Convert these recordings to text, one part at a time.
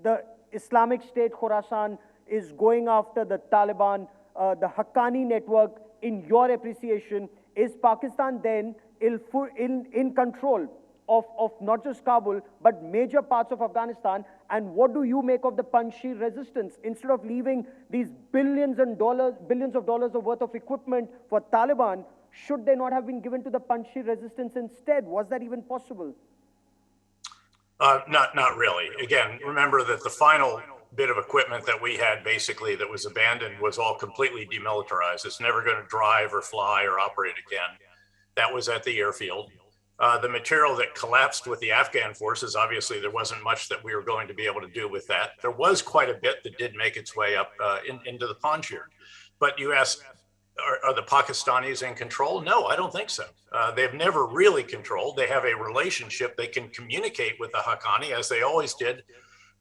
the Islamic State Khorasan is going after the Taliban, the Haqqani network. In your appreciation, is Pakistan then in control of not just Kabul, but major parts of Afghanistan? And what do you make of the Panjshir resistance? Instead of leaving these billions of dollars of worth of equipment for Taliban, should they not have been given to the Panjshir resistance instead? Was that even possible? Not really. Again, remember that the final bit of equipment that we had basically that was abandoned was all completely demilitarized. It's never going to drive or fly or operate again. That was at the airfield. The material that collapsed with the Afghan forces, obviously there wasn't much that we were going to be able to do with that. There was quite a bit that did make its way up into the Panjshir. But you asked, are the Pakistanis in control? No, I don't think so. They've never really controlled. They have a relationship. They can communicate with the Haqqani, as they always did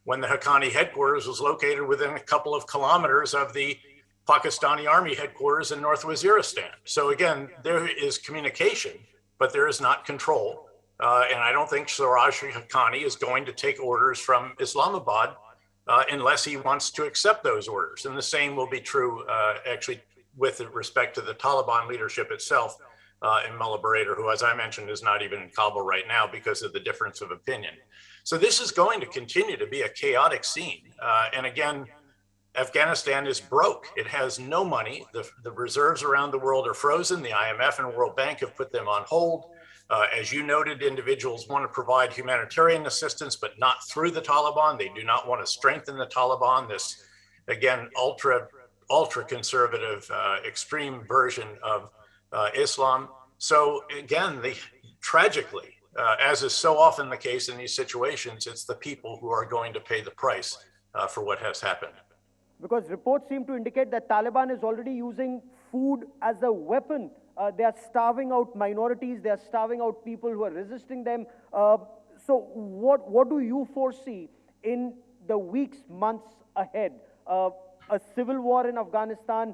when the Haqqani headquarters was located within a couple of kilometers of the Pakistani army headquarters in North Waziristan. So again, there is communication, but there is not control. And I don't think Siraj Haqqani is going to take orders from Islamabad unless he wants to accept those orders. And the same will be true actually with respect to the Taliban leadership itself in Mullah Baradar, who, as I mentioned, is not even in Kabul right now because of the difference of opinion. So this is going to continue to be a chaotic scene. And again, Afghanistan is broke. It has no money. The reserves around the world are frozen. The IMF and World Bank have put them on hold. As you noted, individuals want to provide humanitarian assistance, but not through the Taliban. They do not want to strengthen the Taliban, this, again, ultra conservative, extreme version of Islam. So again, tragically, as is so often the case in these situations, it's the people who are going to pay the price for what has happened. Because reports seem to indicate that Taliban is already using food as a weapon. They are starving out minorities. They are starving out people who are resisting them. So what do you foresee in the weeks, months ahead? A civil war in Afghanistan,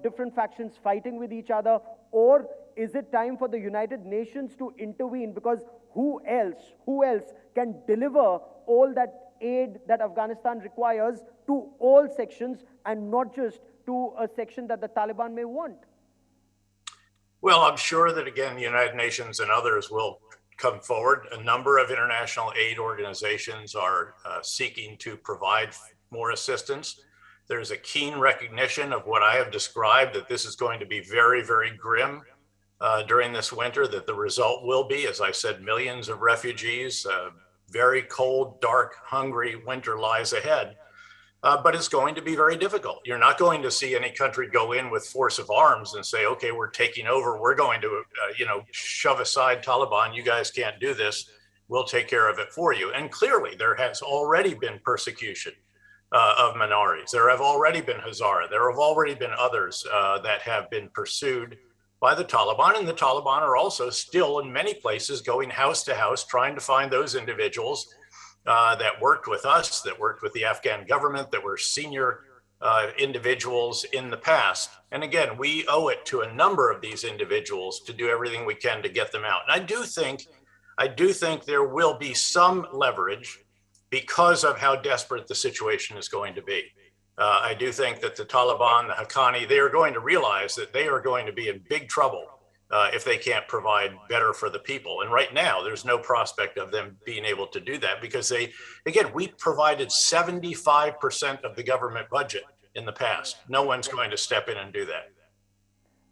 different factions fighting with each other, or is it time for the United Nations to intervene? Because who else can deliver all that aid that Afghanistan requires to all sections and not just to a section that the Taliban may want? Well, I'm sure that, again, the United Nations and others will come forward. A number of international aid organizations are seeking to provide more assistance. There's a keen recognition of what I have described, that this is going to be very, very grim during this winter, that the result will be, as I said, millions of refugees, very cold, dark, hungry winter lies ahead. But it's going to be very difficult. You're not going to see any country go in with force of arms and say, okay, we're taking over. We're going to, shove aside Taliban. You guys can't do this. We'll take care of it for you. And clearly there has already been persecution of minorities. There have already been Hazara. There have already been others that have been pursued by the Taliban. And the Taliban are also still in many places going house to house, trying to find those individuals that worked with us, that worked with the Afghan government, that were senior individuals in the past. And again, we owe it to a number of these individuals to do everything we can to get them out. And I do think there will be some leverage because of how desperate the situation is going to be. I do think that the Taliban, the Haqqani, they are going to realize that they are going to be in big trouble if they can't provide better for the people. And right now, there's no prospect of them being able to do that because we provided 75% of the government budget in the past. No one's going to step in and do that.